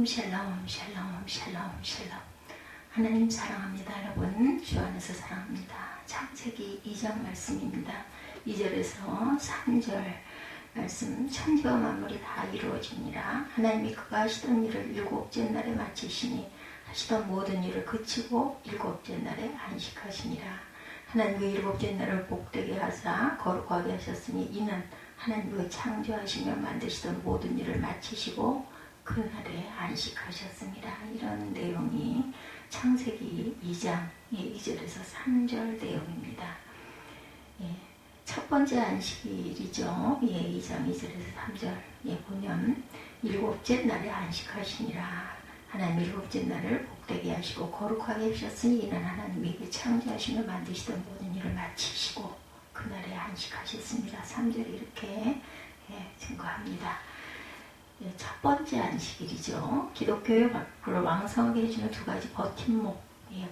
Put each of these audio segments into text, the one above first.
샬롬 샬롬 샬롬 샬롬. 하나님 사랑합니다. 여러분 주 안에서 사랑합니다. 창세기 2장 말씀입니다. 2절에서 3절 말씀. 천지와 만물이 다 이루어지니라. 하나님이 그가 하시던 일을 일곱째 날에 마치시니 하시던 모든 일을 그치고 일곱째 날에 안식하시니라. 하나님 그 일곱째 날을 복되게 하사 거룩하게 하셨으니 이는 하나님 그 창조하시며 만드시던 모든 일을 마치시고 그날에 안식하셨습니다. 이런 내용이 창세기 2장 2절에서 3절 내용입니다. 첫 번째 안식일이죠. 2장 2절에서 3절 보면 일곱째 날에 안식하시니라. 하나님 일곱째 날을 복되게 하시고 거룩하게 하셨으니 이는 하나님이 그 창조하시며 만드시던 모든 일을 마치시고 그날에 안식하셨습니다. 3절이 이렇게 증거합니다. 첫 번째 안식일이죠. 기독교의 밖으로 왕성하게 해주는 두 가지 버팀목.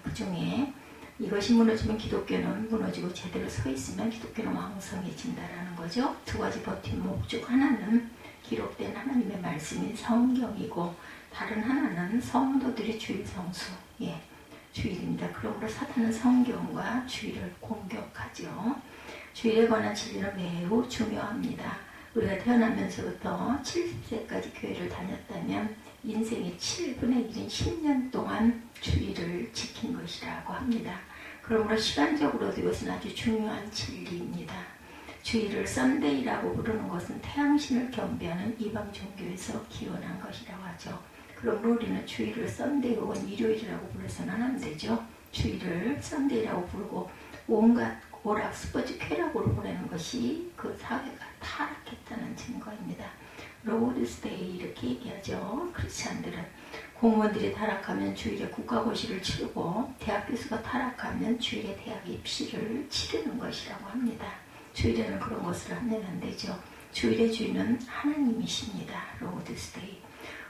그 중에 이것이 무너지면 기독교는 무너지고 제대로 서 있으면 기독교는 왕성해진다라는 거죠. 두 가지 버팀목 중 하나는 기록된 하나님의 말씀인 성경이고 다른 하나는 성도들의 주일 성수. 주일입니다. 그러므로 사탄은 성경과 주일을 공격하죠. 주일에 관한 진리는 매우 중요합니다. 우리가 태어나면서부터 70세까지 교회를 다녔다면 인생의 7분의 1인 10년 동안 주일을 지킨 것이라고 합니다. 그러므로 시간적으로도 이것은 아주 중요한 진리입니다. 주일을 썬데이라고 부르는 것은 태양신을 경배하는 이방 종교에서 기원한 것이라고 하죠. 그러므로 우리는 주일을 썬데이 혹은 일요일이라고 불러서는 안 되죠. 주일을 썬데이라고 부르고 온갖 오락, 스포츠, 쾌락으로 보내는 것이 그 사회가 타락했다는 증거입니다. 로드스데이 이렇게 얘기하죠. 크리스찬들은 공무원들이 타락하면 주일에 국가고시를 치르고 대학 교수가 타락하면 주일에 대학 입시를 치르는 것이라고 합니다. 주일에는 그런 것을 하면 안 되죠. 주일의 주인은 하나님이십니다. 로드스데이.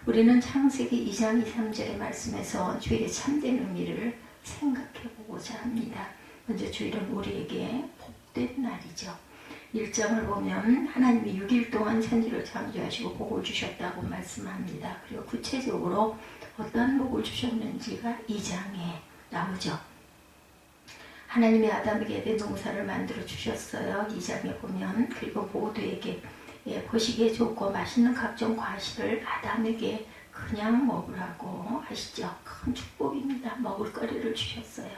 우리는 창세기 2장 2, 3절의 말씀에서 주일의 참된 의미를 생각해보고자 합니다. 먼저 주일은 우리에게 복된 날이죠. 1장을 보면 하나님이 6일 동안 천지를 창조하시고 복을 주셨다고 말씀합니다. 그리고 구체적으로 어떤 복을 주셨는지가 2장에 나오죠. 하나님이 아담에게 에덴 동산을 만들어 주셨어요. 2장에 보면. 그리고 모두에게 보시기에 좋고 맛있는 각종 과실을 아담에게 그냥 먹으라고 하시죠. 큰 축복입니다. 먹을거리를 주셨어요.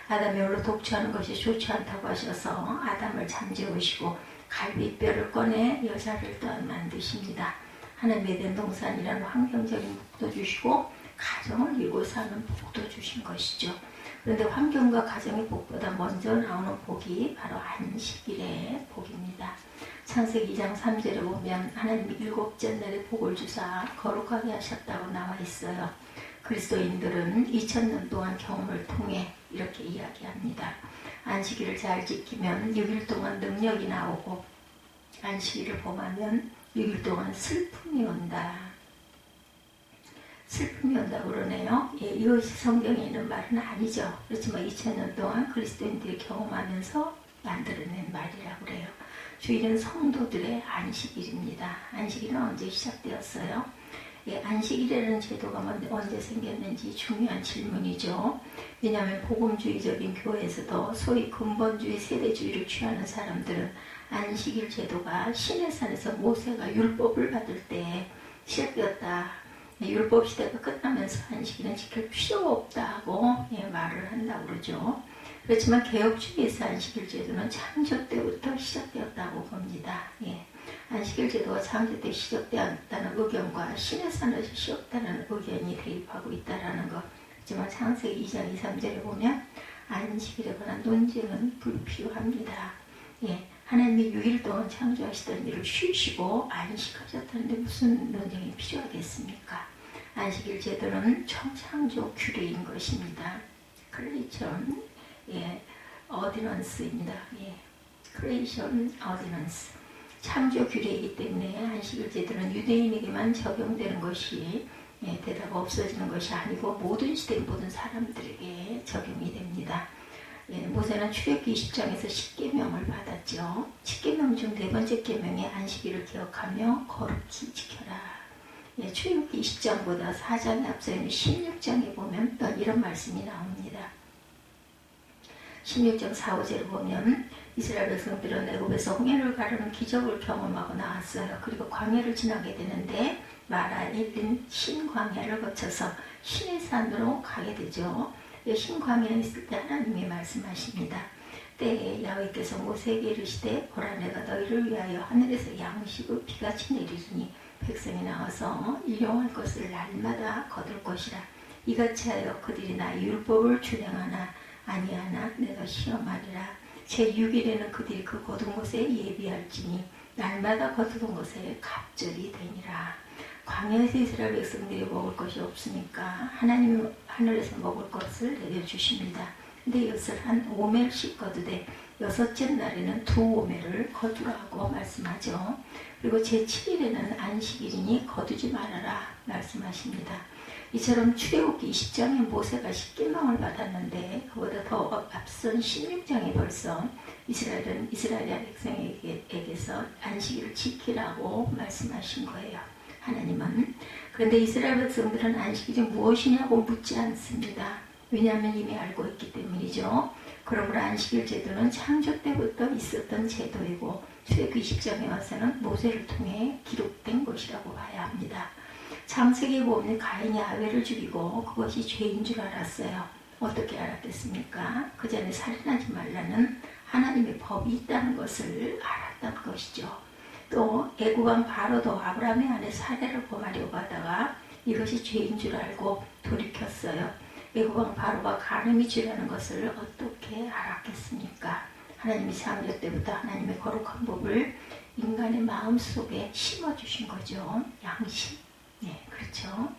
아담이 홀로 독처하는 것이 좋지 않다고 하셔서 아담을 잠재우시고 갈빗뼈를 꺼내 여자를 또 만드십니다. 하나님의 에덴 동산이라는 환경적인 복도 주시고 가정을 이루고 사는 복도 주신 것이죠. 그런데 환경과 가정의 복보다 먼저 나오는 복이 바로 안식일의 복입니다. 창세기 2장 3절에 보면 하나님이 일곱째 날에 복을 주사 거룩하게 하셨다고 나와 있어요. 그리스도인들은 2000년 동안 경험을 통해 이렇게 이야기합니다. 안식일을 잘 지키면 6일 동안 능력이 나오고 안식일을 범하면 6일 동안 슬픔이 온다. 슬픔이 온다고 그러네요. 이것이 성경에 있는 말은 아니죠. 그렇지만 2000년 동안 그리스도인들이 경험하면서 만들어낸 말이라고 그래요. 주일은 성도들의 안식일입니다. 안식일은 언제 시작되었어요? 안식일이라는 제도가 언제 생겼는지 중요한 질문이죠. 왜냐하면 복음주의적인 교회에서도 소위 근본주의, 세대주의를 취하는 사람들은 안식일 제도가 시내산에서 모세가 율법을 받을 때 시작되었다. 율법 시대가 끝나면서 안식일은 지킬 필요가 없다고 말을 한다고 그러죠. 그렇지만 개혁주의에서 안식일 제도는 창조 때부터 시작되었다고 봅니다. 안식일 제도가 창조 때 시작되었다는 의견과 시내산에서 시작되었다는 의견이 대립하고 있다는 것. 하지만 창세기 2장 2, 3절에 보면 안식일에 관한 논쟁은 불필요합니다. 하나님이 6일 동안 창조하시던 일을 쉬시고 안식하셨다는데 무슨 논쟁이 필요하겠습니까? 안식일 제도는 청창조 규례인 것입니다. 크리에이션 어디넌스입니다. 크리에이션 어디넌스. 창조 규례이기 때문에 안식일 제도는 유대인에게만 적용되는 것이 되다가 없어지는 것이 아니고 모든 시대 모든 사람들에게 적용이 됩니다. 모세는 출애굽기 20장에서 10계명을 받았죠. 10계명 중 네 번째 계명에 안식일을 기억하며 거룩히 지켜라. 출애굽기 20장보다 4장에 앞서 있는 16장에 보면 또 이런 말씀이 나옵니다. 16장 4, 5절을 보면 이스라엘 백성들은 애굽에서 홍해를 가르는 기적을 경험하고 나왔어요. 그리고 광야를 지나게 되는데 마라 일린 신광야를 거쳐서 신의 산으로 가게 되죠. 신광야에 있을 때 하나님이 말씀하십니다. 때에 야훼께서 모세에게 이르시되 보라 내가 너희를 위하여 하늘에서 양식의 비같이 내리리니 백성이 나와서 일용할 것을 날마다 거둘 것이라. 이같이 하여 그들이 나의 율법을 준행하나 아니하나 내가 시험하리라. 제6일에는 그들이 그 거둔 곳에 예비할지니 날마다 거두던 것에 갑절이 되니라. 광야에서 이스라엘 백성들이 먹을 것이 없으니까 하나님은 하늘에서 먹을 것을 내려주십니다. 근데 이것을 한 5멜씩 거두되 여섯째 날에는 2오멜을 거두라고 말씀하죠. 그리고 제7일에는 안식일이니 거두지 말아라 말씀하십니다. 이처럼 출애굽기 20장에 모세가 십계명을 받았는데 그보다 더 앞선 16장에 벌써 이스라엘 백성에게서 안식일을 지키라고 말씀하신 거예요. 하나님은. 그런데 이스라엘 백성들은 안식일이 무엇이냐고 묻지 않습니다. 왜냐하면 이미 알고 있기 때문이죠. 그러므로 안식일 제도는 창조 때부터 있었던 제도이고 출애굽기 20장에 와서는 모세를 통해 기록된 것이라고 봐야 합니다. 창세기에 보면 가인이 아벨을 죽이고 그것이 죄인 줄 알았어요. 어떻게 알았겠습니까? 그 전에 살인하지 말라는 하나님의 법이 있다는 것을 알았던 것이죠. 또 애굽왕 바로도 아브라함의 아내 사레를 범하려고 하다가 이것이 죄인 줄 알고 돌이켰어요. 애굽왕 바로가 간음이 죄라는 것을 어떻게 알았겠습니까? 하나님이 창조 때부터 하나님의 거룩한 법을 인간의 마음속에 심어주신 거죠. 양심. 네, 그렇죠.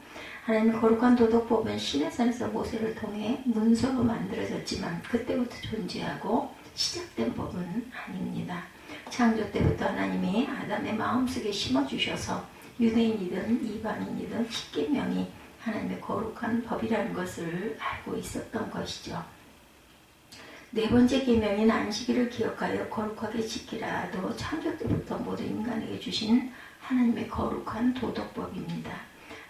하나님의 거룩한 도덕법은 시내산에서 모세를 통해 문서로 만들어졌지만 그때부터 존재하고 시작된 법은 아닙니다. 창조 때부터 하나님이 아담의 마음속에 심어주셔서 유대인이든 이방인이든 십계명이 하나님의 거룩한 법이라는 것을 알고 있었던 것이죠. 네 번째 계명인 안식일을 기억하여 거룩하게 지키라도 창조 때부터 모든 인간에게 주신 하나님의 거룩한 도덕법입니다.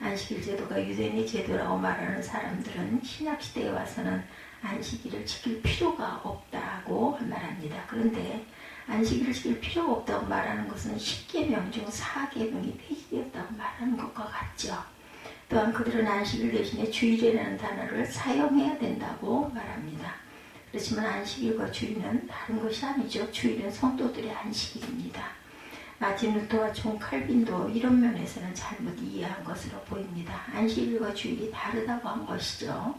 안식일 제도가 유대인의 제도라고 말하는 사람들은 신약시대에 와서는 안식일을 지킬 필요가 없다고 말합니다. 그런데 안식일을 지킬 필요가 없다고 말하는 것은 10계명 중 4계명이 폐지되었다고 말하는 것과 같죠. 또한 그들은 안식일 대신에 주일이라는 단어를 사용해야 된다고 말합니다. 그렇지만 안식일과 주일은 다른 것이 아니죠. 주일은 성도들의 안식일입니다. 마틴 루터와 존 칼빈도 이런 면에서는 잘못 이해한 것으로 보입니다. 안식일과 주일이 다르다고 한 것이죠.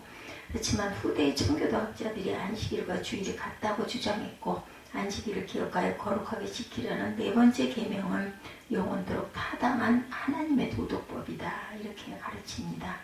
그렇지만 후대의 청교도학자들이 안식일과 주일이 같다고 주장했고 안식일을 기억하여 거룩하게 지키려는 네 번째 계명은 영원토록 타당한 하나님의 도덕법이다 이렇게 가르칩니다.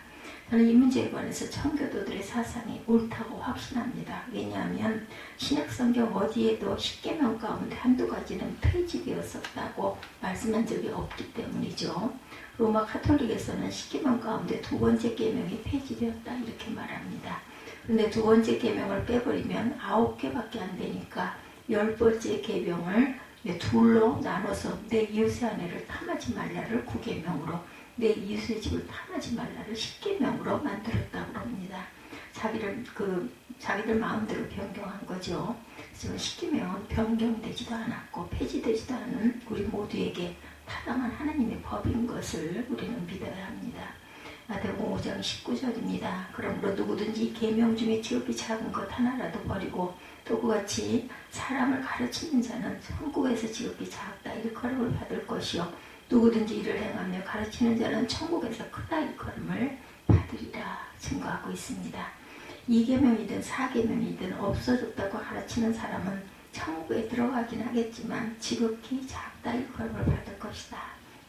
저는 이 문제에 관해서 청교도들의 사상이 옳다고 확신합니다. 왜냐하면 신약성경 어디에도 10계명 가운데 한두 가지는 폐지되었었다고 말씀한 적이 없기 때문이죠. 로마 카톨릭에서는 10계명 가운데 두 번째 계명이 폐지되었다 이렇게 말합니다. 그런데 두 번째 계명을 빼버리면 9개밖에 안 되니까 10번째 계명을 둘로 나눠서 내 이웃의 아내를 탐하지 말라를 9계명으로 내 이웃의 집을 탐하지 말라를 10계명으로 만들었다고 합니다. 자기들 마음대로 변경한 거죠. 하지만 10계명은 변경되지도 않았고 폐지되지도 않은 우리 모두에게 타당한 하나님의 법인 것을 우리는 믿어야 합니다. 마태복음 5장 19절입니다. 그러므로 누구든지 계명 중에 지극히 작은 것 하나라도 버리고 또 그같이 사람을 가르치는 자는 천국에서 지극히 작다 일컬음을 받을 것이요 누구든지 이를 행하며 가르치는 자는 천국에서 크다 일컬음을 받으리라 증거하고 있습니다. 2계명이든 4계명이든 없어졌다고 가르치는 사람은 천국에 들어가긴 하겠지만 지극히 작다 일컬음을 받을 것이다.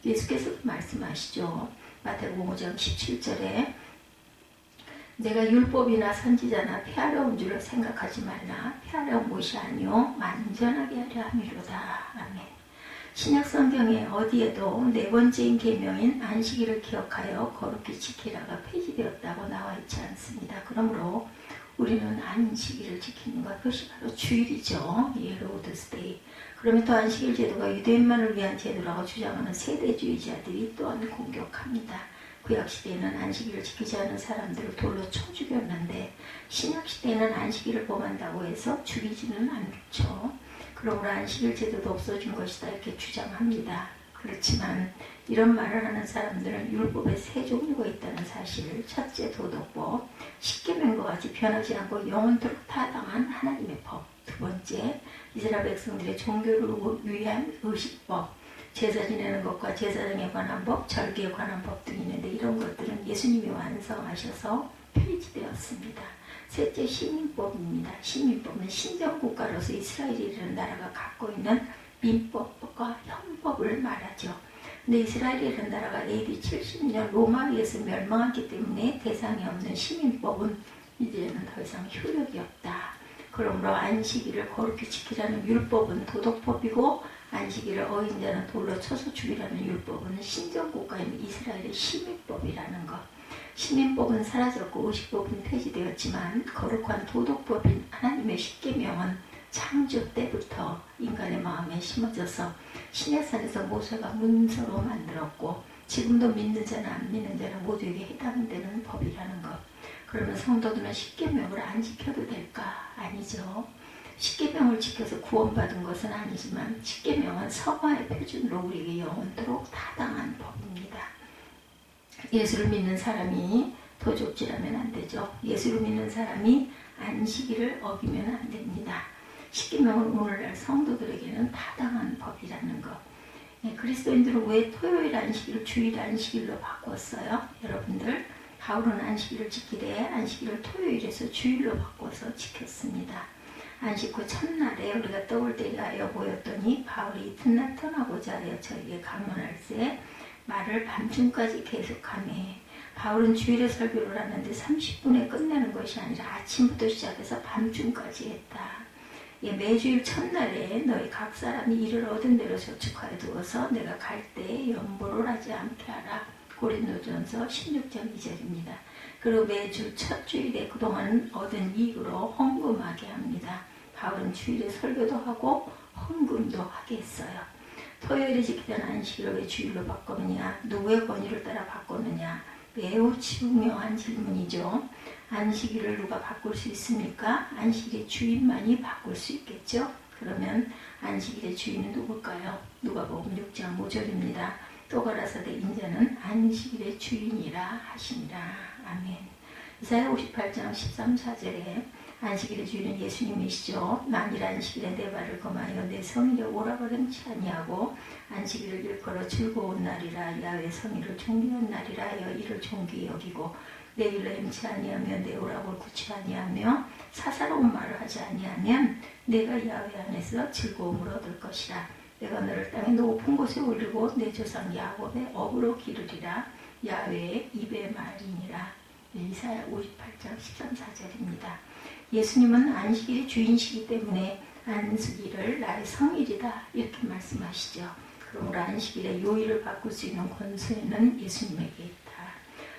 예수께서 말씀하시죠. 마태복음 5장 17절에 내가 율법이나 선지자나 폐하려온 줄을 생각하지 말라. 폐하려온 것이 아니요 완전하게 하려 함이로다. 아멘. 신약성경에 어디에도 네 번째인 계명인 안식일을 기억하여 거룩히 지키라가 폐지되었다고 나와 있지 않습니다. 그러므로 우리는 안식일을 지키는 것, 그것이 바로 주일이죠. 예, 로드스데이. 그러면 또 안식일 제도가 유대인만을 위한 제도라고 주장하는 세대주의자들이 또한 공격합니다. 구약시대에는 안식일을 지키지 않은 사람들을 돌로 쳐 죽였는데 신약시대에는 안식일을 범한다고 해서 죽이지는 않죠. 그러므로 안식일 제도도 없어진 것이다 이렇게 주장합니다. 그렇지만 이런 말을 하는 사람들은 율법에 세 종류가 있다는 사실, 첫째 도덕법, 십계명과 같이 변하지 않고 영원토록 타당한 하나님의 법, 두 번째 이스라엘 백성들의 종교를 위한 의식법, 제사 지내는 것과 제사장에 관한 법, 절기에 관한 법 등이 있는데 이런 것들은 예수님이 완성하셔서 폐지되었습니다. 셋째 시민법입니다. 시민법은 신정국가로서 이스라엘이라는 나라가 갖고 있는 민법과 헌법을 말하죠. 근데 이스라엘이라는 나라가 AD 70년 로마에 의해서 멸망했기 때문에 대상이 없는 시민법은 이제는 더 이상 효력이 없다. 그러므로 안식일을 거룩히 지키라는 율법은 도덕법이고 안식일을 어긴 자는 돌로 쳐서 죽이라는 율법은 신정국가인 이스라엘의 시민법이라는 것. 시민법은 사라졌고 의식법은 폐지되었지만 거룩한 도덕법인 하나님의 십계명은 창조 때부터 인간의 마음에 심어져서 시내산에서 모세가 문서로 만들었고 지금도 믿는 자나 안 믿는 자나 모두에게 해당되는 법이라는 것. 그러면 성도들은 십계명을 안 지켜도 될까? 아니죠. 십계명을 지켜서 구원받은 것은 아니지만 십계명은 성화의 표준으로 우리에게 영원토록 타당한 법입니다. 예수를 믿는 사람이 도적질하면 안 되죠. 예수를 믿는 사람이 안식일을 어기면 안 됩니다. 십계명은 오늘날 성도들에게는 타당한 법이라는 것. 그리스도인들은 왜 토요일 안식일을 주일 안식일로 바꿨어요? 여러분들, 바울은 안식일을 지키되 안식일을 토요일에서 주일로 바꿔서 지켰습니다. 안식 후 첫날에 우리가 떡을 대리하여 모였더니 바울이 이튿날 떠나고자 하여 저에게 강론할 때 말을 밤중까지 계속하며 바울은 주일에 설교를 하는데 30분에 끝내는 것이 아니라 아침부터 시작해서 밤중까지 했다. 예, 매주일 첫날에 너희 각 사람이 일을 얻은 대로 저축하여 두어서 내가 갈 때에 연보를 하지 않게 하라. 고린도전서 16장 2절입니다. 그리고 매주 첫 주일에 그동안 얻은 이익으로 헌금하게 합니다. 바울은 주일에 설교도 하고 헌금도 하게 했어요. 토요일에 지키던 안식일을 왜 주일로 바꾸느냐? 누구의 권위를 따라 바꾸느냐? 매우 중요한 질문이죠. 안식일을 누가 바꿀 수 있습니까? 안식일의 주인만이 바꿀 수 있겠죠? 그러면 안식일의 주인은 누굴까요? 누가복음 6장 5절입니다. 또 가라사대 인자는 안식일의 주인이라 하시니라. 아멘. 이사야 58장 13, 14절에 안식일의 주인은 예수님이시죠. 만일 안식일에 내 발을 검하여 내 성일에 오라고 행치 아니하고 안식일을 일컬어 즐거운 날이라 야외 성일을 존귀한 날이라 하여 이를 존귀히 여기고 내 일로 행치 아니하며 내 오라고 굳이 아니하며 사사로운 말을 하지 아니하면 내가 야외 안에서 즐거움을 얻을 것이라. 내가 너를 땅의 높은 곳에 올리고 내 조상 야곱의 업으로 기르리라. 야외의 입의 말이니라. 이사야 58장 13, 14절입니다. 예수님은 안식일의 주인이시기 때문에 안식일을 나의 성일이다 이렇게 말씀하시죠. 그러므로 안식일의 요일을 바꿀 수 있는 권세는 예수님에게 있다.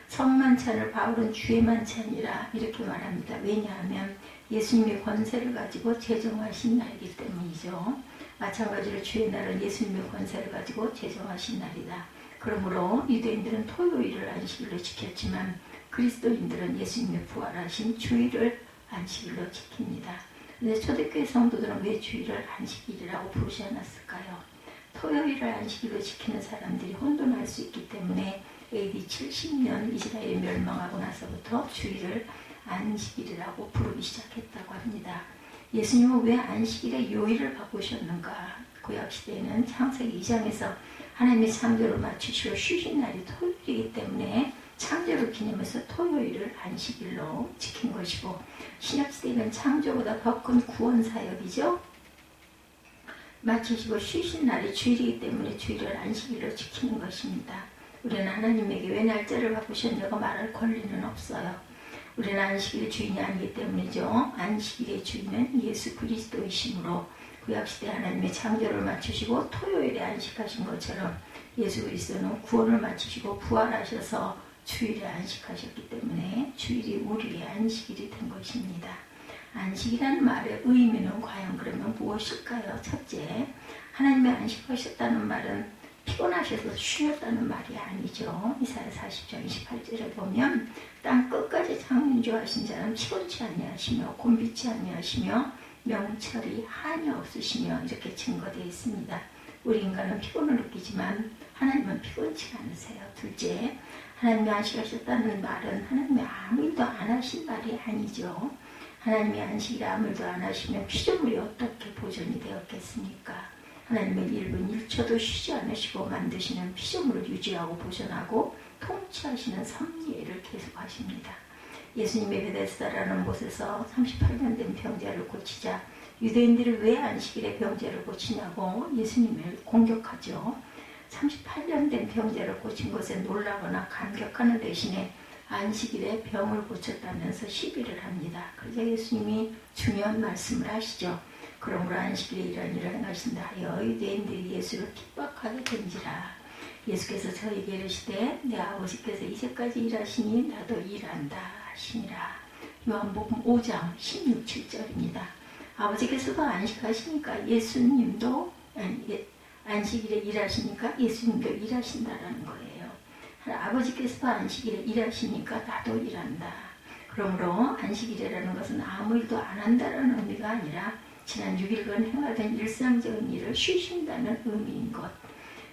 성만찬을 바울은 주의 만찬이라 이렇게 말합니다. 왜냐하면 예수님이 권세를 가지고 제정하신 날이기 때문이죠. 마찬가지로 주의 날은 예수님의 권세를 가지고 제정하신 날이다. 그러므로 유대인들은 토요일을 안식일로 지켰지만 그리스도인들은 예수님의 부활하신 주일을 안식일로 지킵니다. 근데 초대교회 성도들은 왜 주일을 안식일이라고 부르지 않았을까요? 토요일을 안식일로 지키는 사람들이 혼돈할 수 있기 때문에 AD 70년 이스라엘이 멸망하고 나서부터 주일을 안식일이라고 부르기 시작했다고 합니다. 예수님은 왜 안식일의 요일을 바꾸셨는가? 구약시대에는 창세기 2장에서 하나님의 창조를 맞추시고 쉬신 날이 토요일이기 때문에 창조를 기념해서 토요일을 안식일로 지킨 것이고, 신약시대에는 창조보다 더 큰 구원사역이죠. 마치시고 쉬신 날이 주일이기 때문에 주일을 안식일로 지키는 것입니다. 우리는 하나님에게 왜 날짜를 바꾸셨냐고 말할 권리는 없어요. 우리는 안식일의 주인이 아니기 때문이죠. 안식일의 주인은 예수 그리스도이시므로 구약시대 하나님의 창조를 마치시고 토요일에 안식하신 것처럼 예수 그리스도는 구원을 마치시고 부활하셔서 주일에 안식하셨기 때문에 주일이 우리의 안식일이 된 것입니다. 안식이라는 말의 의미는 과연 그러면 무엇일까요? 첫째, 하나님의 안식하셨다는 말은 피곤하셔서 쉬었다는 말이 아니죠. 이사야 40장 28절에 보면 땅 끝까지 창조하신 자는 피곤치 아니하시며 곤비치 아니하시며 명철이 한이 없으시며 이렇게 증거되어 있습니다. 우리 인간은 피곤을 느끼지만 하나님은 피곤치 않으세요. 둘째, 하나님이 안식하셨다는 말은 하나님이 아무 일도 안 하신 말이 아니죠. 하나님이 안식이라 아무 일도 안 하시면 피조물이 어떻게 보존이 되었겠습니까? 하나님은 1분 1초도 쉬지 않으시고 만드시는 피조물을 유지하고 보존하고 통치하시는 섭리를 계속하십니다. 예수님의 베데스다라는 곳에서 38년 된 병자를 고치자 유대인들이 왜 안식일에 병자를 고치냐고 예수님을 공격하죠. 38년 된 병자를 고친 것에 놀라거나 감격하는 대신에 안식일에 병을 고쳤다면서 시비를 합니다. 그래서 예수님이 중요한 말씀을 하시죠. 그러므로 안식일에 이런 일을 행하신다 하여 유대인들이 예수를 핍박하게 된지라. 예수께서 저에게 이르시되 내 아버지께서 이제까지 일하시니 나도 일한다 하시니라. 요한복음 5장 16, 17절입니다. 아버지께서도 안식하시니까 예수님도 안식일에 일하시니까 예수님도 일하신다라는 거예요. 아버지께서도 안식일에 일하시니까 나도 일한다. 그러므로 안식일이라는 것은 아무 일도 안 한다라는 의미가 아니라 지난 6일간 행하던 일상적인 일을 쉬신다는 의미인 것.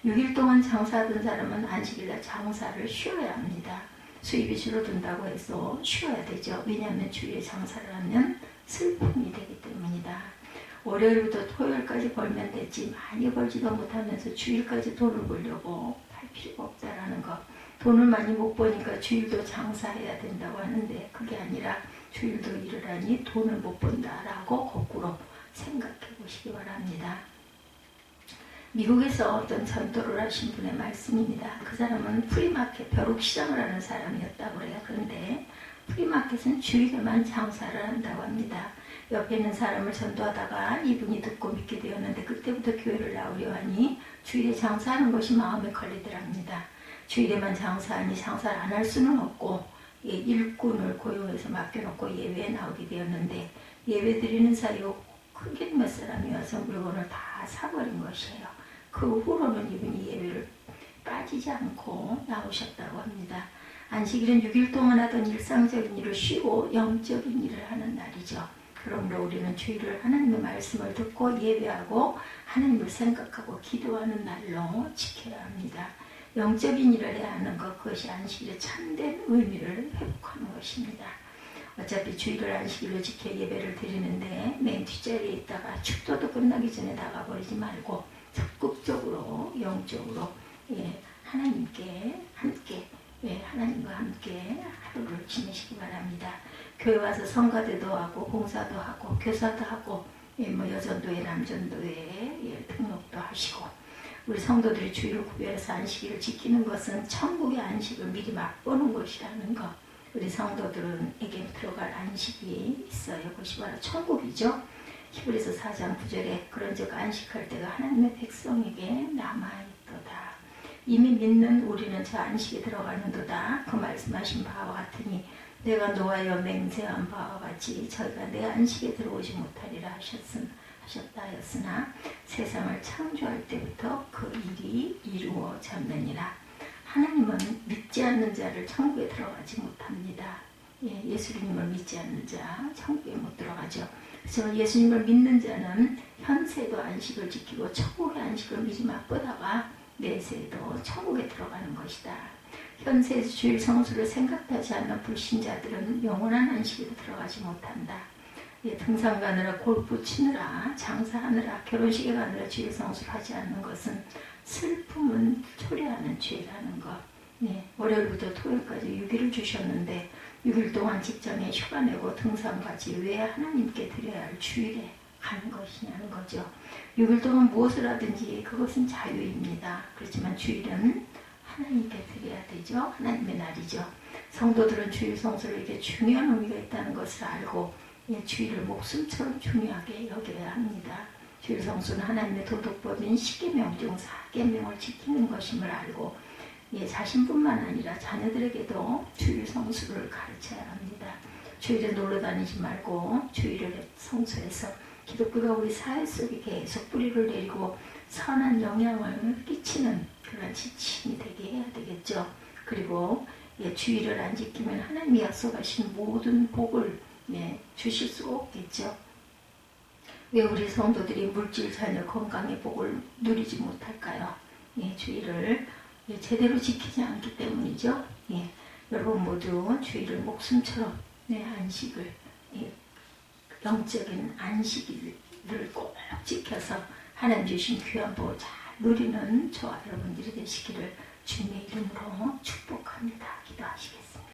6일 동안 장사하던 사람은 안식일날 장사를 쉬어야 합니다. 수입이 줄어든다고 해서 쉬어야 되죠. 왜냐하면 주일에 장사를 하면 슬픔이 되기 때문이다. 월요일부터 토요일까지 벌면 되지 많이 벌지도 못하면서 주일까지 돈을 벌려고 할 필요가 없다라는 것. 돈을 많이 못 버니까 주일도 장사해야 된다고 하는데 그게 아니라 주일도 일을 하니 돈을 못 번다라고 거꾸로 생각해 보시기 바랍니다. 미국에서 어떤 전도를 하신 분의 말씀입니다. 그 사람은 프리마켓 벼룩시장을 하는 사람이었다고 그래요. 그런데 프리마켓은 주일에만 장사를 한다고 합니다. 옆에 있는 사람을 전도하다가 이분이 듣고 믿게 되었는데 그때부터 교회를 나오려 하니 주일에 장사하는 것이 마음에 걸리더랍니다. 주일에만 장사하니 장사를 안 할 수는 없고 일꾼을 고용해서 맡겨놓고 예배에 나오게 되었는데 예배 드리는 사이에 크게 몇 사람이 와서 물건을 다 사버린 것이에요. 그 후로는 이분이 예배를 빠지지 않고 나오셨다고 합니다. 안식일은 6일 동안 하던 일상적인 일을 쉬고 영적인 일을 하는 날이죠. 그러므로 우리는 주일을 하나님의 말씀을 듣고 예배하고 하나님을 생각하고 기도하는 날로 지켜야 합니다. 영적인 일을 해야 하는 것, 그것이 안식일의 참된 의미를 회복하는 것입니다. 어차피 주일을 안식일로 지켜 예배를 드리는데 맨 뒷자리에 있다가 축도도 끝나기 전에 나가버리지 말고 적극적으로 영적으로 하나님께 함께 하나님과 함께 하루를 지내시기 바랍니다. 교회 와서 성가대도 하고 봉사도 하고 교사도 하고 여전도회 남전도회 등록도 하시고 우리 성도들이 주일을 구별해서 안식일을 지키는 것은 천국의 안식을 미리 맛보는 것이라는 것. 우리 성도들에게 들어갈 안식이 있어요. 그것이 바로 천국이죠. 히브리서 4장 9절에 그런즉 안식할 때가 하나님의 백성에게 남아있도다. 이미 믿는 우리는 저 안식에 들어가는도다. 그 말씀하신 바와 같으니 내가 노하여 맹세한 바와 같이 저희가 내 안식에 들어오지 못하리라 하셨다 하였으나 세상을 창조할 때부터 그 일이 이루어졌느니라. 하나님은 믿지 않는 자를 천국에 들어가지 못합니다. 예수님을 믿지 않는 자 천국에 못 들어가죠. 그래서 예수님을 믿는 자는 현세도 안식을 지키고 천국의 안식을 미리 맛보다가 내세도 천국에 들어가는 것이다. 현세에서 주일 성수를 생각하지 않는 불신자들은 영원한 안식에도 들어가지 못한다. 등산 가느라 골프 치느라 장사하느라 결혼식에 가느라 주일 성수를 하지 않는 것은 슬픔은 초래하는 죄라는 것. 월요일부터 토요일까지 6일을 주셨는데 6일 동안 직장에 휴가 내고 등산 가지 왜 하나님께 드려야 할 주일에 가는 것이냐는 거죠. 6일 동안 무엇을 하든지 그것은 자유입니다. 그렇지만 주일은 하나님께 드려야 되죠. 하나님의 날이죠. 성도들은 주일 성수를 이렇게 중요한 의미가 있다는 것을 알고 주일을 목숨처럼 중요하게 여겨야 합니다. 주일 성수는 하나님의 도덕법인 10계명 중 4계명을 지키는 것임을 알고 자신뿐만 아니라 자녀들에게도 주일 성수를 가르쳐야 합니다. 주일에 놀러 다니지 말고 주일을 성수해서 기독교가 우리 사회 속에 계속 뿌리를 내리고 선한 영향을 끼치는 그런 지침이 되게 해야 되겠죠. 그리고 주일을 안 지키면 하나님이 약속하신 모든 복을 주실 수 없겠죠. 왜 우리 성도들이 물질, 자녀, 건강의 복을 누리지 못할까요? 주일을 제대로 지키지 않기 때문이죠. 여러분 모두 주일을 목숨처럼 안식을, 영적인 안식일을 꼭 지켜서 하나님 주신 귀한 복 잘 누리는 저와 여러분들이 되시기를 주님의 이름으로 축복합니다. 기도하시겠습니다.